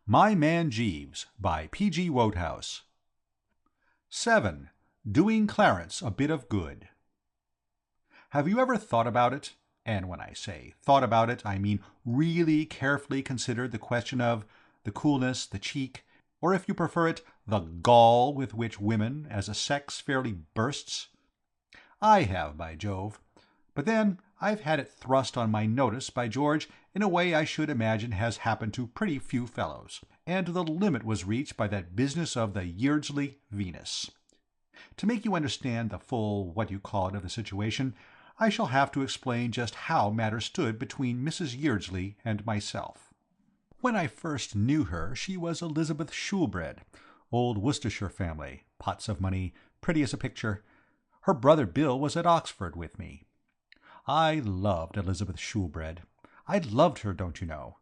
My Man Jeeves by P.G. Wodehouse. 7. Doing Clarence a Bit of Good. Have you ever thought about it? And when I say thought about it, I mean really carefully considered the question of the coolness, the cheek, or if you prefer it, the gall with which women, as a sex, fairly bursts? I have, by Jove. But then I've had it thrust on my notice, by George, in a way I should imagine has happened to pretty few fellows, and the limit was reached by that business of the Yeardsley Venus. To make you understand the full what-you-call-it of the situation, I shall have to explain just how matters stood between Mrs. Yeardsley and myself. When I first knew her she was Elizabeth Shoolbred, old Worcestershire family, pots of money, pretty as a picture. Her brother Bill was at Oxford with me. I loved Elizabeth Shoolbred. I loved her, don't you know.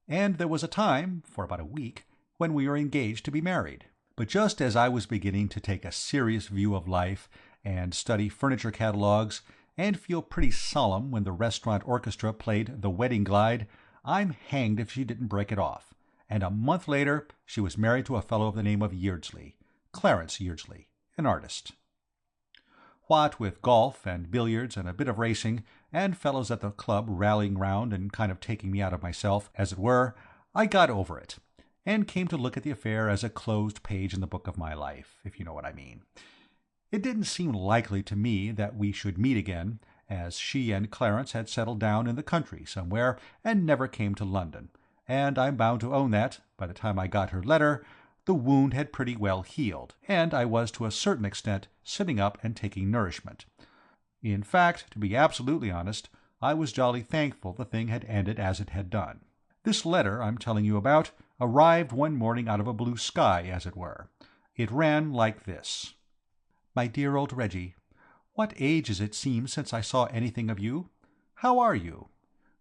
And there was a time, for about a week, when we were engaged to be married. But just as I was beginning to take a serious view of life, and study furniture catalogues, and feel pretty solemn when the restaurant orchestra played The Wedding Glide, I'm hanged if she didn't break it off, and a month later she was married to a fellow of the name of Yeardsley, Clarence Yeardsley, an artist. What with golf and billiards and a bit of racing, and fellows at the club rallying round and kind of taking me out of myself, as it were, I got over it, and came to look at the affair as a closed page in the book of my life, if you know what I mean. It didn't seem likely to me that we should meet again, as she and Clarence had settled down in the country somewhere and never came to London, and I'm bound to own that, by the time I got her letter, the wound had pretty well healed, and I was to a certain extent sitting up and taking nourishment. In fact, to be absolutely honest, I was jolly thankful the thing had ended as it had done. This letter I'm telling you about arrived one morning out of a blue sky, as it were. It ran like this. My dear old Reggie, what ages it seems since I saw anything of you. How are you?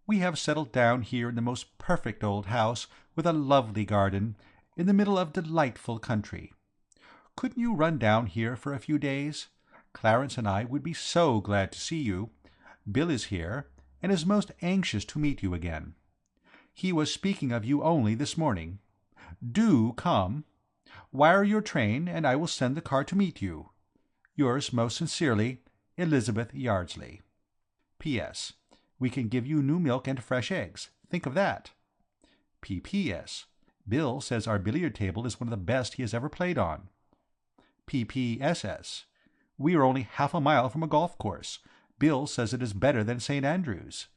We have settled down here in the most perfect old house, with a lovely garden, in the middle of delightful country. Couldn't you run down here for a few days? Clarence and I would be so glad to see you. Bill is here, and is most anxious to meet you again. He was speaking of you only this morning. Do come. Wire your train, and I will send the car to meet you. Yours most sincerely, Elizabeth Yeardsley. P.S. We can give you new milk and fresh eggs. Think of that. P.P.S. Bill says our billiard table is one of the best he has ever played on. P.P.S.S. We are only half a mile from a golf course. Bill says it is better than St. Andrews.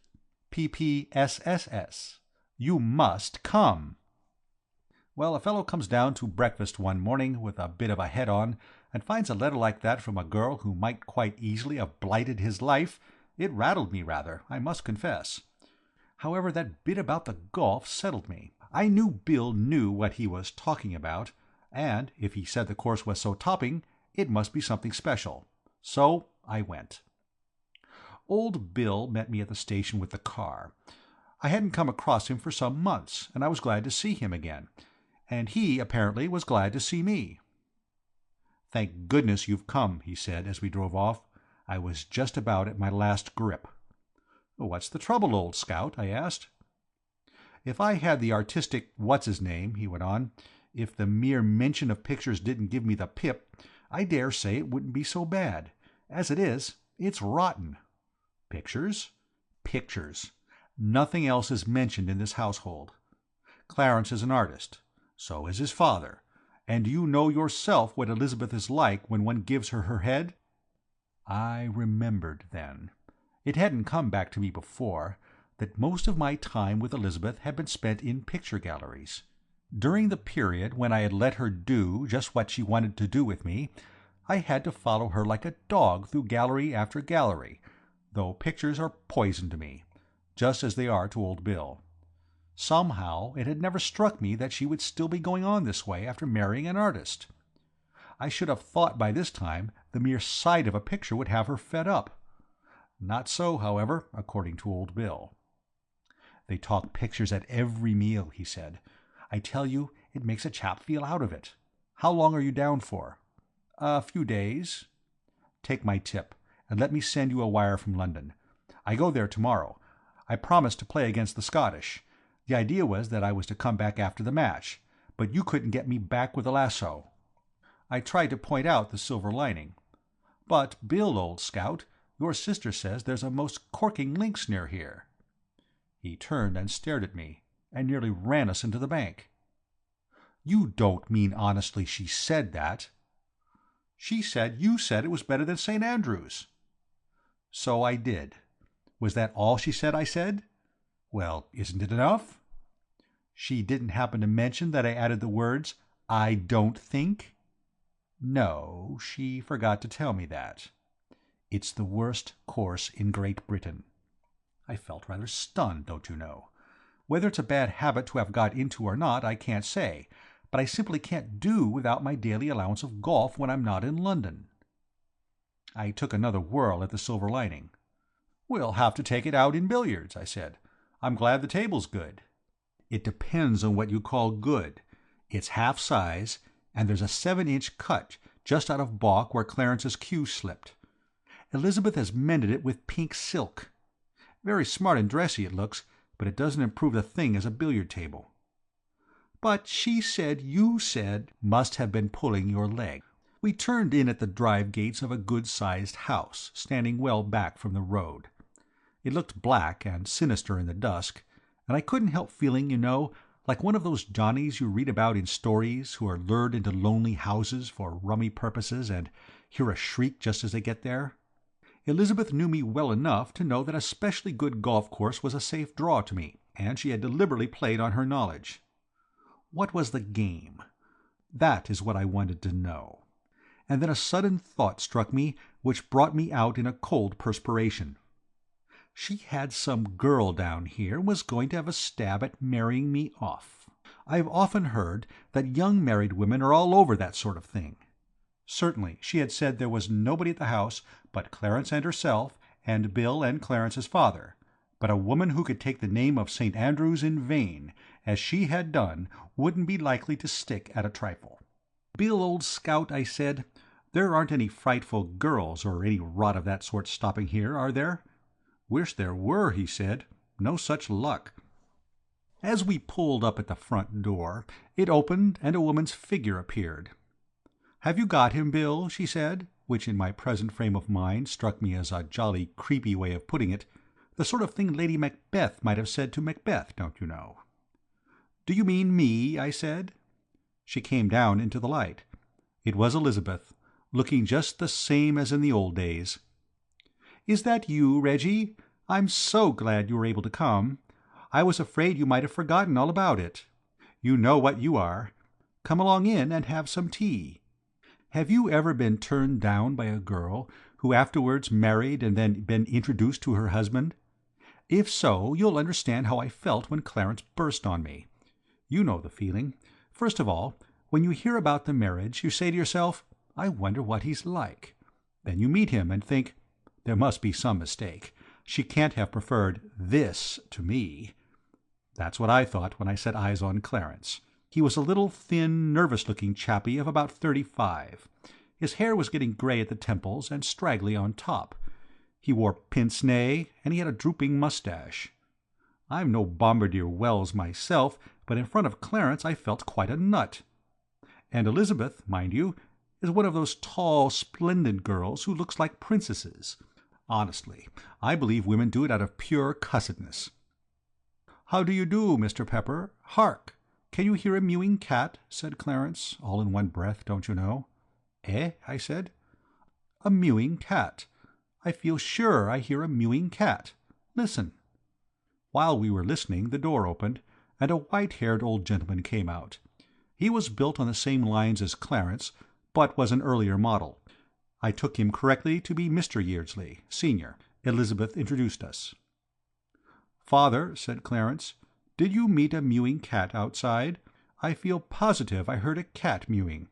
P.P.S.S.S. You must come. Well, a fellow comes down to breakfast one morning with a bit of a head on, and finds a letter like that from a girl who might quite easily have blighted his life. It rattled me rather, I must confess. However, that bit about the golf settled me. I knew Bill knew what he was talking about, and if he said the course was so topping, it must be something special. So I went. Old Bill met me at the station with the car. I hadn't come across him for some months, and I was glad to see him again, and he apparently was glad to see me. "Thank goodness you've come," he said as we drove off. "I was just about at my last grip." "What's the trouble, old scout?" I asked. "If I had the artistic what's-his-name," he went on, "if the mere mention of pictures didn't give me the pip, I dare say it wouldn't be so bad. As it is, it's rotten." "Pictures?" "Pictures. Nothing else is mentioned in this household. Clarence is an artist. So is his father. And you know yourself what Elizabeth is like when one gives her her head?" I remembered then. It hadn't come back to me before, that most of my time with Elizabeth had been spent in picture galleries. During the period when I had let her do just what she wanted to do with me, I had to follow her like a dog through gallery after gallery, though pictures are poison to me, just as they are to old Bill. Somehow it had never struck me that she would still be going on this way after marrying an artist. I should have thought by this time the mere sight of a picture would have her fed up. Not so, however, according to old Bill. "They talk pictures at every meal," he said. "I tell you, it makes a chap feel out of it. How long are you down for?" "A few days." "Take my tip, and let me send you a wire from London. I go there tomorrow. I promised to play against the Scottish. The idea was that I was to come back after the match, but you couldn't get me back with a lasso." I tried to point out the silver lining. "But, Bill, old scout, your sister says there's a most corking links near here." He turned and stared at me, and nearly ran us into the bank. "You don't mean honestly she said that?" "She said you said it was better than St. Andrew's." "So I did. Was that all she said I said? Well, isn't it enough?" "She didn't happen to mention that I added the words, 'I don't think'?" "No, she forgot to tell me that. It's the worst course in Great Britain." I felt rather stunned, don't you know. Whether it's a bad habit to have got into or not, I can't say, but I simply can't do without my daily allowance of golf when I'm not in London. I took another whirl at the silver lining. "We'll have to take it out in billiards," I said. "I'm glad the table's good." "It depends on what you call good. It's half size, and there's a 7-inch cut just out of baulk where Clarence's cue slipped. Elizabeth has mended it with pink silk. Very smart and dressy it looks, but it doesn't improve the thing as a billiard table." "But she said you said—" "Must have been pulling your leg." We turned in at the drive gates of a good-sized house, standing well back from the road. It looked black and sinister in the dusk, and I couldn't help feeling, you know, like one of those Johnnies you read about in stories who are lured into lonely houses for rummy purposes and hear a shriek just as they get there. Elizabeth knew me well enough to know that a specially good golf course was a safe draw to me, and she had deliberately played on her knowledge. What was the game? That is what I wanted to know. And then a sudden thought struck me which brought me out in a cold perspiration. She had some girl down here and was going to have a stab at marrying me off. I've often heard that young married women are all over that sort of thing. Certainly she had said there was nobody at the house but Clarence and herself, and Bill and Clarence's father, but a woman who could take the name of St. Andrews in vain, as she had done, wouldn't be likely to stick at a trifle. "Bill, old scout," I said, "there aren't any frightful girls or any rot of that sort stopping here, are there?" "Wish there were," he said. "No such luck." As we pulled up at the front door, it opened and a woman's figure appeared. "Have you got him, Bill?" she said, which in my present frame of mind struck me as a jolly creepy way of putting it, the sort of thing Lady Macbeth might have said to Macbeth, don't you know. "Do you mean me?" I said. She came down into the light. It was Elizabeth, looking just the same as in the old days. "Is that you, Reggie? I'm so glad you were able to come. I was afraid you might have forgotten all about it. You know what you are. Come along in and have some tea. Have you ever been turned down by a girl who afterwards married and then been introduced to her husband? If so, you'll understand how I felt when Clarence burst on me. You know the feeling. First of all, when you hear about the marriage, you say to yourself, 'I wonder what he's like.' Then you meet him and think, 'There must be some mistake. She can't have preferred this to me.' That's what I thought when I set eyes on Clarence. He was a little thin, nervous-looking chappie of about 35. His hair was getting grey at the temples and straggly on top. He wore pince-nez, and he had a drooping moustache. I'm no Bombardier Wells myself, but in front of Clarence I felt quite a nut. And Elizabeth, mind you, is one of those tall, splendid girls who looks like princesses. Honestly, I believe women do it out of pure cussedness. "How do you do, Mr. Pepper? Hark! Can you hear a mewing cat?" said Clarence, all in one breath, don't you know. "Eh?" I said. "A mewing cat. I feel sure I hear a mewing cat. Listen." While we were listening, the door opened, and a white-haired old gentleman came out. He was built on the same lines as Clarence, but was an earlier model. I took him correctly to be Mr. Yeardsley, Senior. Elizabeth introduced us. "Father," said Clarence, "did you meet a mewing cat outside? I feel positive I heard a cat mewing."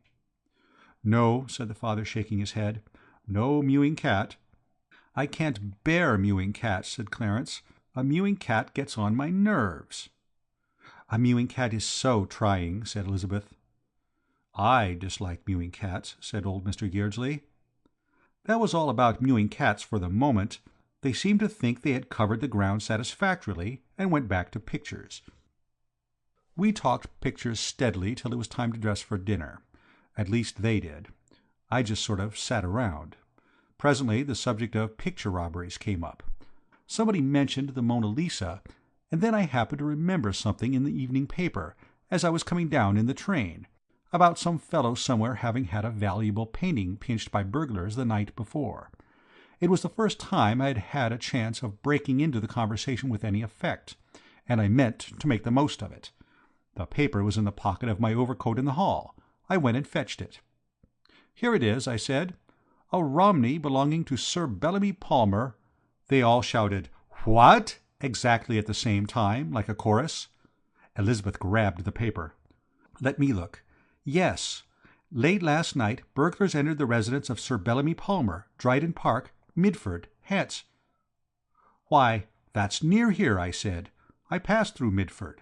"No," said the father, shaking his head. "No mewing cat." "I can't bear mewing cats," said Clarence. "A mewing cat gets on my nerves." "A mewing cat is so trying," said Elizabeth. "I dislike mewing cats," said old Mr. Yeardsley. That was all about mewing cats for the moment. They seemed to think they had covered the ground satisfactorily, and went back to pictures. We talked pictures steadily till it was time to dress for dinner. At least they did. I just sort of sat around. Presently the subject of picture robberies came up. Somebody mentioned the Mona Lisa, and then I happened to remember something in the evening paper, as I was coming down in the train, about some fellow somewhere having had a valuable painting pinched by burglars the night before. It was the first time I had had a chance of breaking into the conversation with any effect, and I meant to make the most of it. The paper was in the pocket of my overcoat in the hall. I went and fetched it. "Here it is," I said. "A Romney belonging to Sir Bellamy Palmer—" They all shouted, "What?" exactly at the same time, like a chorus. Elizabeth grabbed the paper. "Let me look. Yes. Late last night, burglars entered the residence of Sir Bellamy Palmer, Dryden Park, Midford, Hants." "Why, that's near here," I said. "I passed through Midford."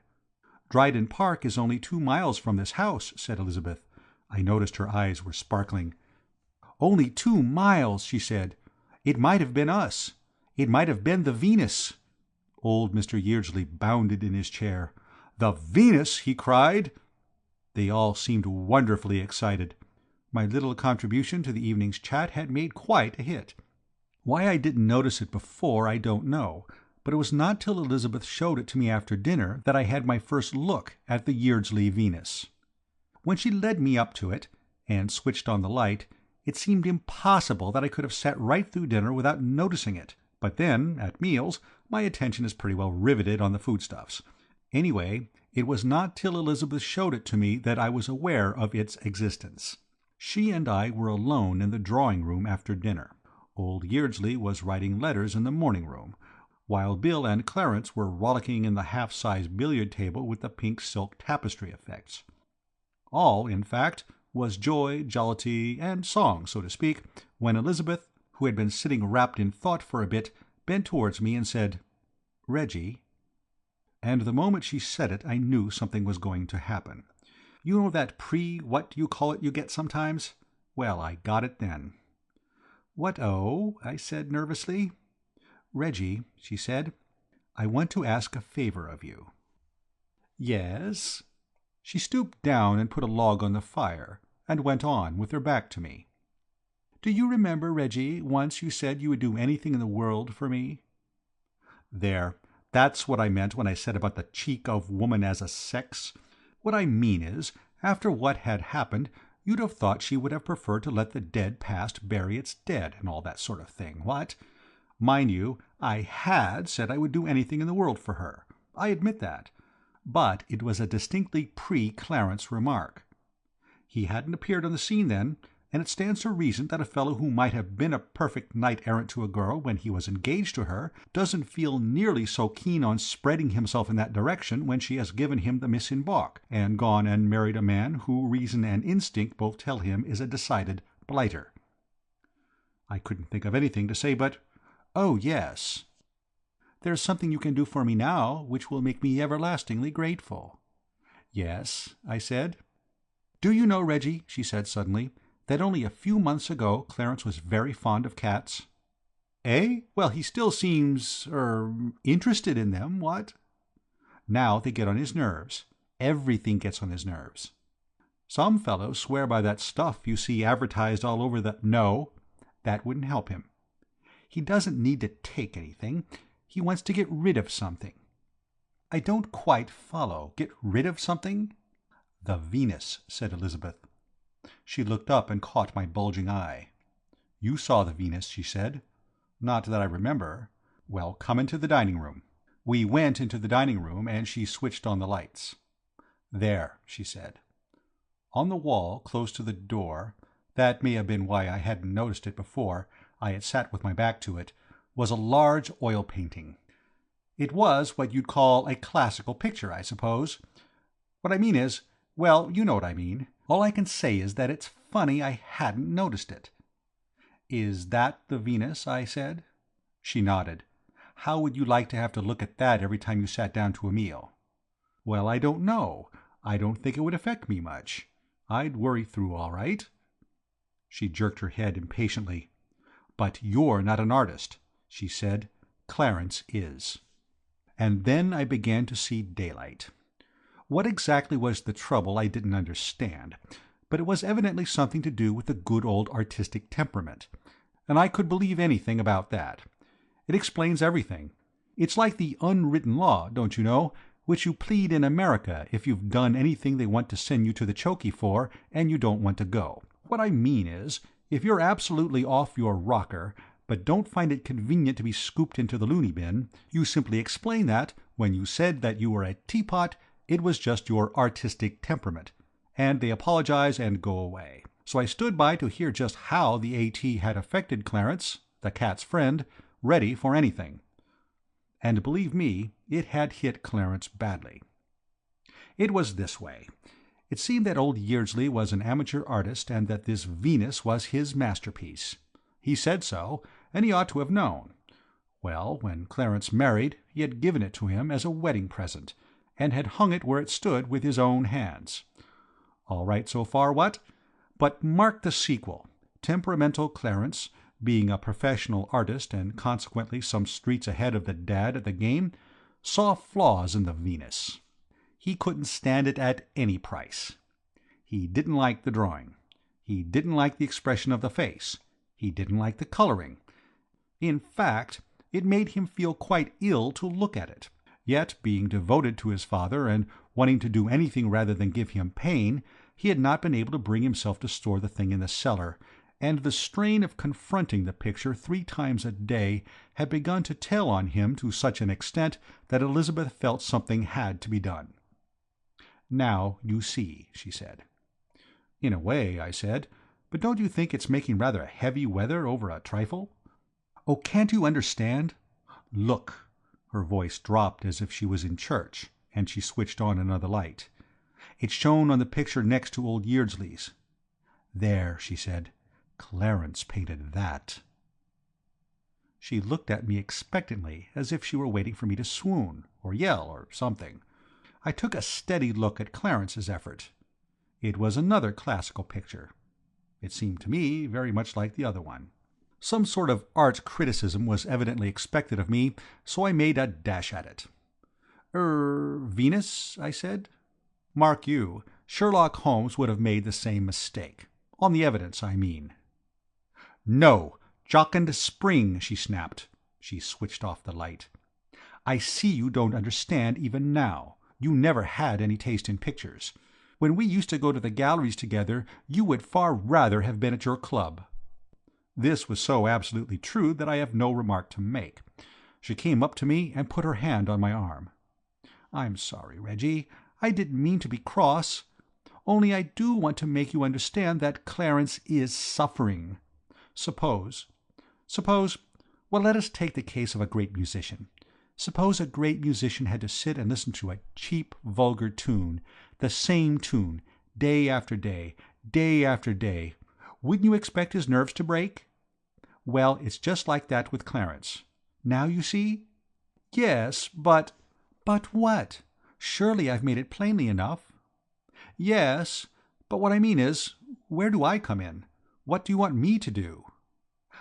"Dryden Park is only 2 miles from this house," said Elizabeth. I noticed her eyes were sparkling. "Only 2 miles," she said. "It might have been us. It might have been the Venus." Old Mr. Yeardsley bounded in his chair. "The Venus!" he cried. They all seemed wonderfully excited. My little contribution to the evening's chat had made quite a hit. Why I didn't notice it before I don't know, but it was not till Elizabeth showed it to me after dinner that I had my first look at the Yeardsley Venus. When she led me up to it, and switched on the light, it seemed impossible that I could have sat right through dinner without noticing it. But then, at meals, my attention is pretty well riveted on the foodstuffs. Anyway, it was not till Elizabeth showed it to me that I was aware of its existence. She and I were alone in the drawing-room after dinner. Old Yeardsley was writing letters in the morning-room, while Bill and Clarence were rollicking in the half-size billiard table with the pink silk tapestry effects. All, in fact, was joy, jollity, and song, so to speak, when Elizabeth, who had been sitting wrapped in thought for a bit, bent towards me and said, "Reggie." And the moment she said it I knew something was going to happen. You know that pre-what-do-you-call-it you get sometimes? Well, I got it then. "What-oh?" I said nervously. "Reggie," she said, "I want to ask a favor of you." "Yes?" She stooped down and put a log on the fire, and went on with her back to me. "Do you remember, Reggie, once you said you would do anything in the world for me?" There, that's what I meant when I said about the cheek of woman as a sex. What I mean is, after what had happened, you'd have thought she would have preferred to let the dead past bury its dead, and all that sort of thing, what? Mind you, I had said I would do anything in the world for her. I admit that. But it was a distinctly pre-Clarence remark. He hadn't appeared on the scene then, and it stands to reason that a fellow who might have been a perfect knight-errant to a girl when he was engaged to her doesn't feel nearly so keen on spreading himself in that direction when she has given him the miss in baulk, and gone and married a man who reason and instinct both tell him is a decided blighter. I couldn't think of anything to say but, "Oh, yes." "There's something you can do for me now which will make me everlastingly grateful." "Yes," I said. "Do you know, Reggie," she said suddenly, "that only a few months ago Clarence was very fond of cats?" "Eh? Well, he still seems—interested in them, what?" "Now they get on his nerves. Everything gets on his nerves. Some fellows swear by that stuff you see advertised all over the— No, that wouldn't help him. He doesn't need to take anything. He wants to get rid of something." "I don't quite follow. Get rid of something?" "The Venus," said Elizabeth. She looked up and caught my bulging eye. "You saw the Venus," she said. "Not that I remember." "Well, come into the dining-room." We went into the dining-room, and she switched on the lights. "There," she said. On the wall, close to the door—that may have been why I hadn't noticed it before, I had sat with my back to it—was a large oil painting. It was what you'd call a classical picture, I suppose. What I mean is, well, you know what I mean. All I can say is that it's funny I hadn't noticed it. "Is that the Venus?" I said. She nodded. "How would you like to have to look at that every time you sat down to a meal?" "Well, I don't know. I don't think it would affect me much. I'd worry through all right." She jerked her head impatiently. "But you're not an artist," she said. "Clarence is." And then I began to see daylight. What exactly was the trouble I didn't understand, but it was evidently something to do with the good old artistic temperament, and I could believe anything about that. It explains everything. It's like the unwritten law, don't you know, which you plead in America if you've done anything they want to send you to the chokey for and you don't want to go. What I mean is, if you're absolutely off your rocker, but don't find it convenient to be scooped into the loony bin, you simply explain that, when you said that you were a teapot, it was just your artistic temperament, and they apologize and go away. So I stood by to hear just how the A.T. had affected Clarence, the cat's friend, ready for anything. And believe me, it had hit Clarence badly. It was this way. It seemed that old Yeardsley was an amateur artist and that this Venus was his masterpiece. He said so, and he ought to have known. Well, when Clarence married, he had given it to him as a wedding present, and had hung it where it stood with his own hands. All right so far, what? But mark the sequel. Temperamental Clarence, being a professional artist and consequently some streets ahead of the dad at the game, saw flaws in the Venus. He couldn't stand it at any price. He didn't like the drawing. He didn't like the expression of the face. He didn't like the coloring. In fact, it made him feel quite ill to look at it. Yet, being devoted to his father and wanting to do anything rather than give him pain, he had not been able to bring himself to store the thing in the cellar, and the strain of confronting the picture 3 times a day had begun to tell on him to such an extent that Elizabeth felt something had to be done. "Now you see," she said. "In a way," I said, "but don't you think it's making rather heavy weather over a trifle?" "Oh, can't you understand? Look." Her voice dropped as if she was in church, and she switched on another light. "It shone on the picture next to old Yeardsley's. There," she said, "Clarence painted that." She looked at me expectantly, as if she were waiting for me to swoon, or yell, or something. I took a steady look at Clarence's effort. It was another classical picture. It seemed to me very much like the other one. Some sort of art criticism was evidently expected of me, so I made a dash at it. Venus?" I said. "Mark you, Sherlock Holmes would have made the same mistake. On the evidence, I mean." "No! Jocund Spring!" she snapped. She switched off the light. "I see you don't understand even now. You never had any taste in pictures. When we used to go to the galleries together, you would far rather have been at your club." This was so absolutely true that I have no remark to make. She came up to me and put her hand on my arm. "I'm sorry, Reggie. I didn't mean to be cross. Only I do want to make you understand that Clarence is suffering. Suppose, well, let us take the case of a great musician. Suppose a great musician had to sit and listen to a cheap, vulgar tune, the same tune, day after day, day after day. Wouldn't you expect his nerves to break? Well, it's just like that with Clarence. Now you see?" "Yes, but—" "But what? Surely I've made it plainly enough." "Yes, but what I mean is, where do I come in? What do you want me to do?"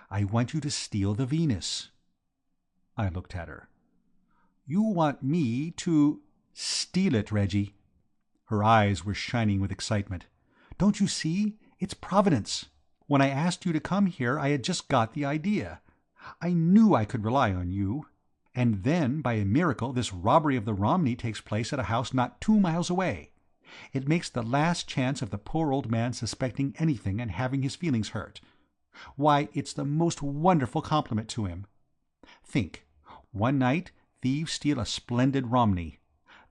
"I want you to steal the Venus." I looked at her. "You want me to—" "Steal it, Reggie." Her eyes were shining with excitement. "Don't you see? It's Providence. When I asked you to come here, I had just got the idea. I knew I could rely on you. And then, by a miracle, this robbery of the Romney takes place at a house not 2 miles away. It makes the last chance of the poor old man suspecting anything and having his feelings hurt. Why, it's the most wonderful compliment to him. Think, one night thieves steal a splendid Romney.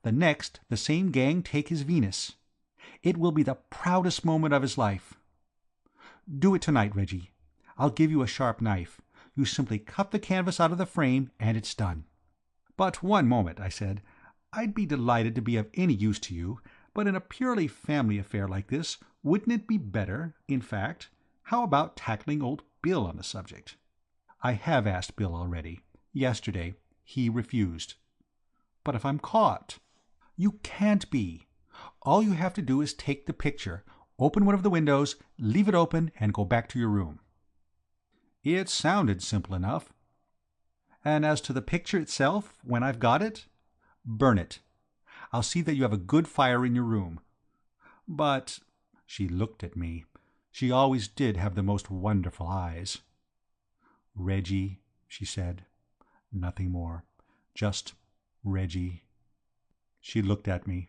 The next, the same gang take his Venus. It will be the proudest moment of his life. Do it tonight, Reggie. I'll give you a sharp knife. You simply cut the canvas out of the frame, and it's done." "But one moment," I said. "I'd be delighted to be of any use to you, but in a purely family affair like this, wouldn't it be better, in fact, how about tackling old Bill on the subject?" "I have asked Bill already. Yesterday. He refused." "But if I'm caught?" "You can't be. All you have to do is take the picture, open one of the windows, leave it open, and go back to your room." It sounded simple enough. "And as to the picture itself, when I've got it?" "Burn it. I'll see that you have a good fire in your room. But—" she looked at me. She always did have the most wonderful eyes. "Reggie," she said. Nothing more. Just Reggie. She looked at me.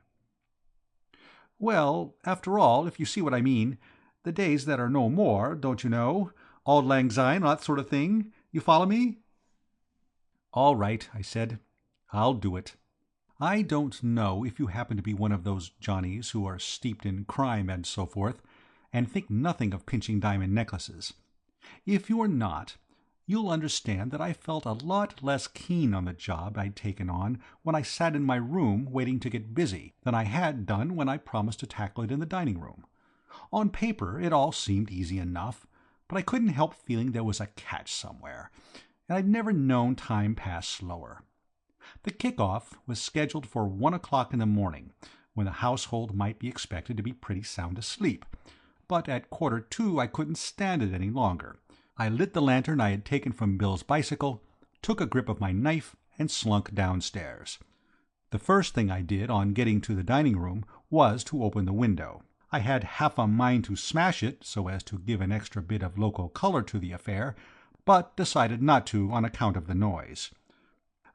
"Well, after all, if you see what I mean, the days that are no more, don't you know, auld lang syne, that sort of thing. You follow me?" "All right," I said. "I'll do it. I don't know if you happen to be one of those Johnnies who are steeped in crime and so forth, and think nothing of pinching diamond necklaces. If you are not, you'll understand that I felt a lot less keen on the job I'd taken on when I sat in my room waiting to get busy than I had done when I promised to tackle it in the dining room. On paper it all seemed easy enough, but I couldn't help feeling there was a catch somewhere, and I'd never known time pass slower. The kick-off was scheduled for 1 o'clock in the morning, when the household might be expected to be pretty sound asleep, but at 1:45 I couldn't stand it any longer. I lit the lantern I had taken from Bill's bicycle, took a grip of my knife, and slunk downstairs. The first thing I did on getting to the dining room was to open the window. I had half a mind to smash it so as to give an extra bit of local color to the affair, but decided not to on account of the noise.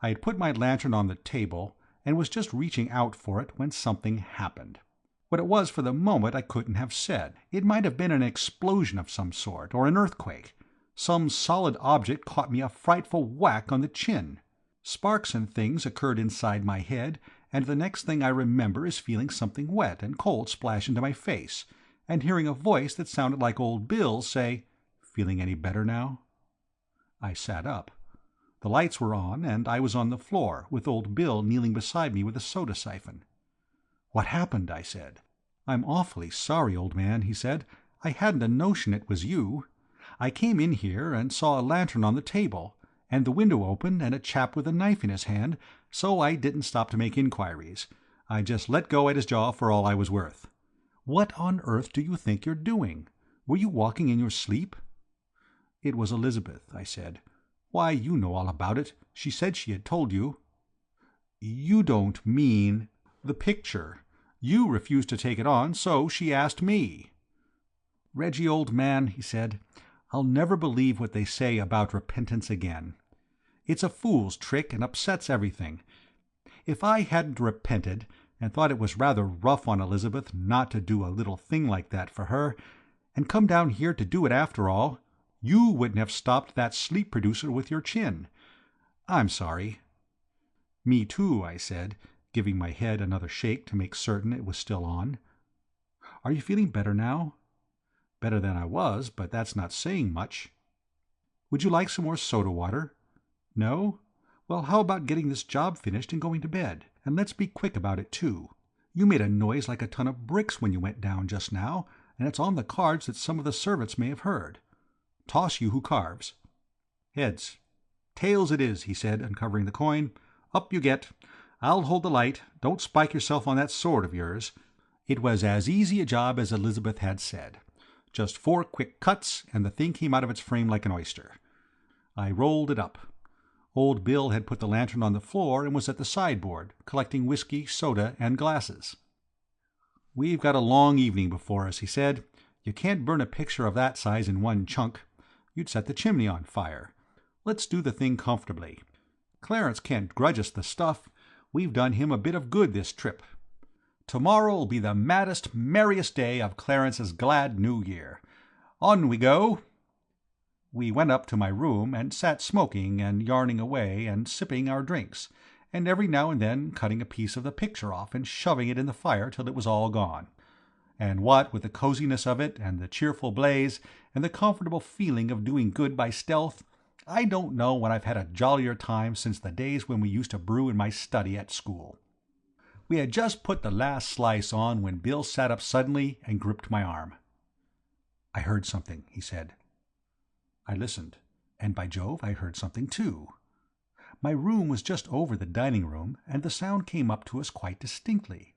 I had put my lantern on the table and was just reaching out for it when something happened. What it was for the moment I couldn't have said. It might have been an explosion of some sort, or an earthquake. Some solid object caught me a frightful whack on the chin. Sparks and things occurred inside my head, and the next thing I remember is feeling something wet and cold splash into my face, and hearing a voice that sounded like old Bill's say, "Feeling any better now?" I sat up. The lights were on, and I was on the floor, with old Bill kneeling beside me with a soda siphon. "What happened?" I said. "I'm awfully sorry, old man," he said. "I hadn't a notion it was you. I came in here and saw a lantern on the table, and the window open and a chap with a knife in his hand, so I didn't stop to make inquiries. I just let go at his jaw for all I was worth. What on earth do you think you're doing? Were you walking in your sleep?" "It was Elizabeth," I said. "Why, you know all about it. She said she had told you." "You don't mean—" "The picture. You refused to take it on, so she asked me." "Reggie, old man," he said, "I'll never believe what they say about repentance again. It's a fool's trick and upsets everything. If I hadn't repented, and thought it was rather rough on Elizabeth not to do a little thing like that for her, and come down here to do it after all, you wouldn't have stopped that sleep producer with your chin. I'm sorry." "Me too," I said, giving my head another shake to make certain it was still on. "Are you feeling better now?" "Better than I was, but that's not saying much." "Would you like some more soda water? No? Well, how about getting this job finished and going to bed? And let's be quick about it, too. You made a noise like a ton of bricks when you went down just now, and it's on the cards that some of the servants may have heard. Toss, you who carves." "Heads." "Tails it is," he said, uncovering the coin. "Up you get. I'll hold the light. Don't spike yourself on that sword of yours." It was as easy a job as Elizabeth had said. Just 4 quick cuts, and the thing came out of its frame like an oyster. I rolled it up. Old Bill had put the lantern on the floor and was at the sideboard, collecting whiskey, soda, and glasses. "We've got a long evening before us," he said. "You can't burn a picture of that size in one chunk. You'd set the chimney on fire. Let's do the thing comfortably. Clarence can't grudge us the stuff. We've done him a bit of good this trip. Tomorrow'll be the maddest, merriest day of Clarence's glad New Year. On we go." We went up to my room and sat smoking and yarning away and sipping our drinks, and every now and then cutting a piece of the picture off and shoving it in the fire till it was all gone. And what with the coziness of it, and the cheerful blaze, and the comfortable feeling of doing good by stealth, I don't know when I've had a jollier time since the days when we used to brew in my study at school. We had just put the last slice on when Bill sat up suddenly and gripped my arm. "I heard something," he said. I listened, and by Jove, I heard something too. My room was just over the dining room, and the sound came up to us quite distinctly.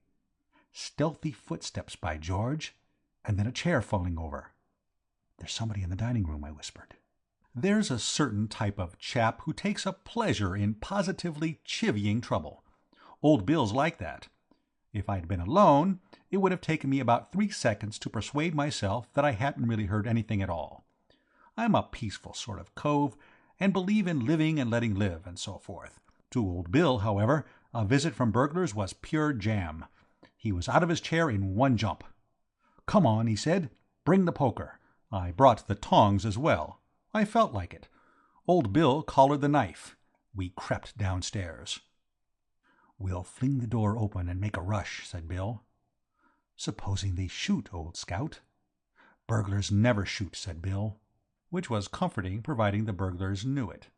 Stealthy footsteps, by George, and then a chair falling over. "There's somebody in the dining room," I whispered. There's a certain type of chap who takes a pleasure in positively chivying trouble. Old Bill's like that. If I'd been alone, it would have taken me about 3 seconds to persuade myself that I hadn't really heard anything at all. I'm a peaceful sort of cove, and believe in living and letting live, and so forth. To old Bill, however, a visit from burglars was pure jam. He was out of his chair in one jump. "Come on," he said. "Bring the poker." I brought the tongs as well. I felt like it. Old Bill collared the knife. We crept downstairs. "We'll fling the door open and make a rush," said Bill. "Supposing they shoot, old scout?" "Burglars never shoot," said Bill, which was comforting providing the burglars knew it.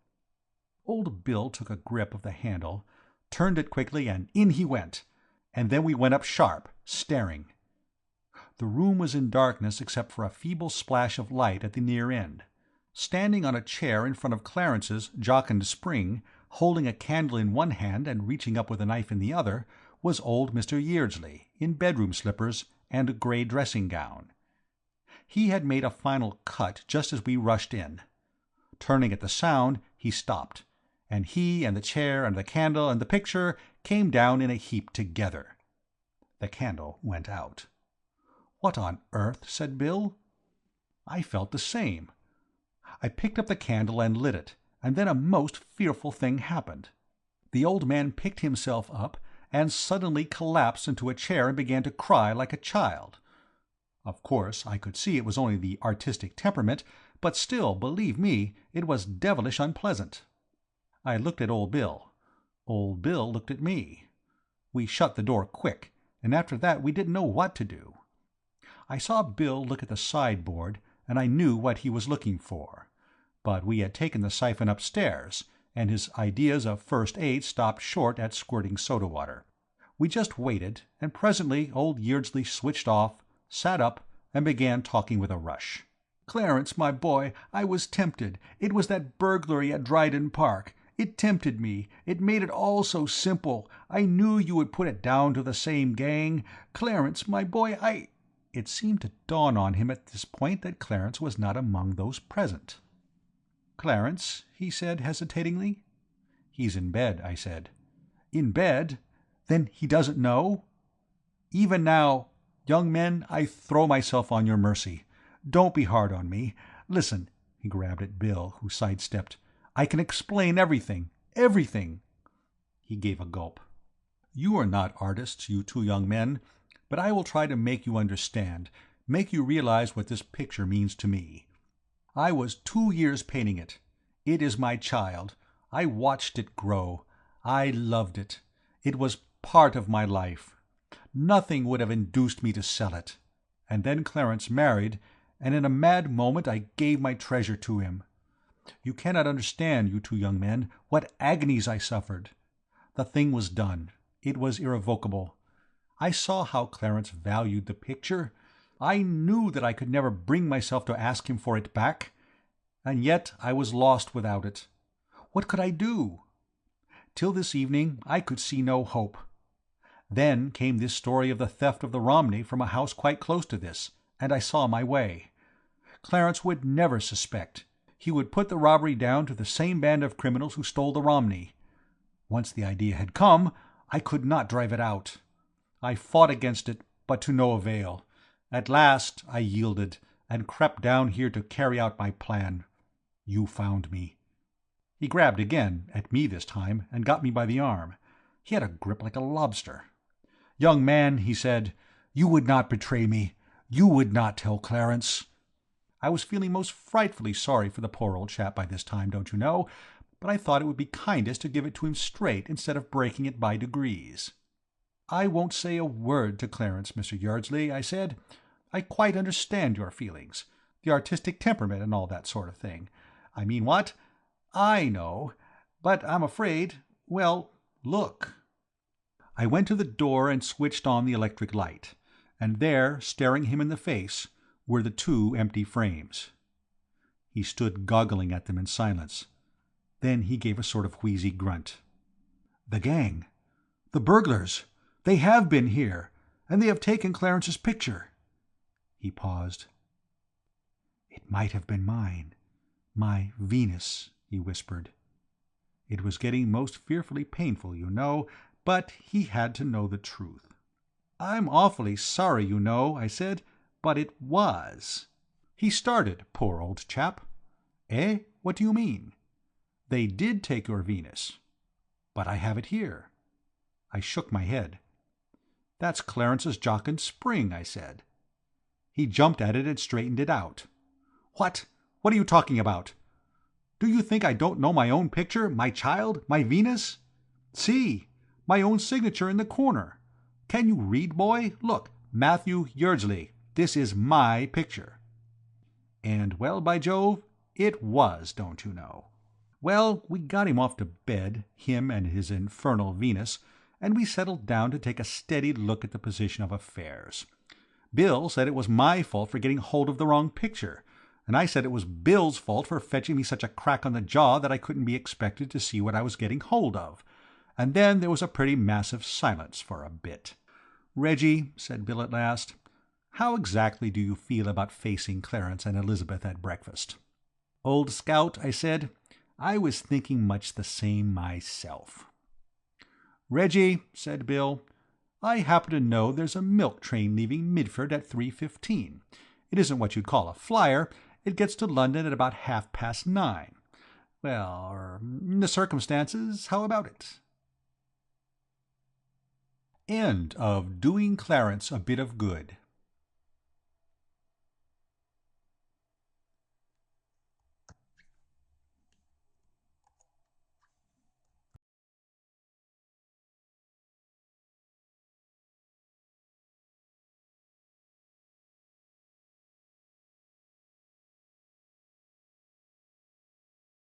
Old Bill took a grip of the handle, turned it quickly, and in he went. And then we went up sharp, staring. The room was in darkness except for a feeble splash of light at the near end. Standing on a chair in front of Clarence's jocund spring, holding a candle in one hand and reaching up with a knife in the other, was old Mr. Yeardsley, in bedroom slippers and a grey dressing-gown. He had made a final cut just as we rushed in. Turning at the sound, he stopped, and he and the chair and the candle and the picture came down in a heap together. The candle went out. "What on earth?" said Bill. I felt the same. I picked up the candle and lit it, and then a most fearful thing happened. The old man picked himself up and suddenly collapsed into a chair and began to cry like a child. Of course, I could see it was only the artistic temperament, but still, believe me, it was devilish unpleasant. I looked at old Bill. Old Bill looked at me. We shut the door quick, and after that we didn't know what to do. I saw Bill look at the sideboard, and I knew what he was looking for. But we had taken the siphon upstairs, and his ideas of first aid stopped short at squirting soda water. We just waited, and presently old Yeardsley switched off, sat up, and began talking with a rush. "Clarence, my boy, I was tempted. It was that burglary at Dryden Park. It tempted me. It made it all so simple. I knew you would put it down to the same gang. Clarence, my boy, I—" It seemed to dawn on him at this point that Clarence was not among those present. "Clarence?" he said hesitatingly. "He's in bed," I said. "In bed? Then he doesn't know?" "Even now, young men, I throw myself on your mercy. Don't be hard on me. Listen," he grabbed at Bill, who sidestepped. "I can explain everything. Everything." He gave a gulp. "You are not artists, you two young men, but I will try to make you understand, make you realize what this picture means to me. I was 2 years painting it. It is my child. I watched it grow. I loved it. It was part of my life. Nothing would have induced me to sell it. And then Clarence married, and in a mad moment I gave my treasure to him. You cannot understand, you two young men, what agonies I suffered. The thing was done. It was irrevocable. I saw how Clarence valued the picture. I knew that I could never bring myself to ask him for it back. And yet I was lost without it. What could I do? Till this evening I could see no hope. Then came this story of the theft of the Romney from a house quite close to this, and I saw my way. Clarence would never suspect. He would put the robbery down to the same band of criminals who stole the Romney. Once the idea had come, I could not drive it out. I fought against it, but to no avail. At last I yielded, and crept down here to carry out my plan. You found me." He grabbed again, at me this time, and got me by the arm. He had a grip like a lobster. "Young man," he said, "you would not betray me. You would not tell Clarence." I was feeling most frightfully sorry for the poor old chap by this time, don't you know, but I thought it would be kindest to give it to him straight instead of breaking it by degrees. "I won't say a word to Clarence, Mr. Yeardsley," I said. "I quite understand your feelings, the artistic temperament and all that sort of thing. I mean what? I know. But I'm afraid— well, look." I went to the door and switched on the electric light, and there, staring him in the face, were the 2 empty frames. He stood goggling at them in silence. Then he gave a sort of wheezy grunt. "The gang! The burglars! They have been here, and they have taken Clarence's picture." He paused. "It might have been mine. My Venus," he whispered. It was getting most fearfully painful, you know, but he had to know the truth. "I'm awfully sorry, you know," I said, "but it was." He started, poor old chap. "Eh? What do you mean?" "They did take your Venus." "But I have it here." I shook my head. "That's Clarence's jocund spring," I said. He jumped at it and straightened it out. "What? What are you talking about? Do you think I don't know my own picture, my child, my Venus? See, my own signature in the corner. Can you read, boy? Look, Matthew Yeardsley. This is my picture." And, well, by Jove, it was, don't you know. Well, we got him off to bed, him and his infernal Venus, and we settled down to take a steady look at the position of affairs. Bill said it was my fault for getting hold of the wrong picture, and I said it was Bill's fault for fetching me such a crack on the jaw that I couldn't be expected to see what I was getting hold of. And then there was a pretty massive silence for a bit. "Reggie," said Bill at last, "how exactly do you feel about facing Clarence and Elizabeth at breakfast?" "Old scout," I said, "I was thinking much the same myself." "Reggie," said Bill, "I happen to know there's a milk train leaving Midford at 3:15. It isn't what you'd call a flyer. It gets to London at about 9:30. Well, in the circumstances, how about it?" End of Doing Clarence a Bit of Good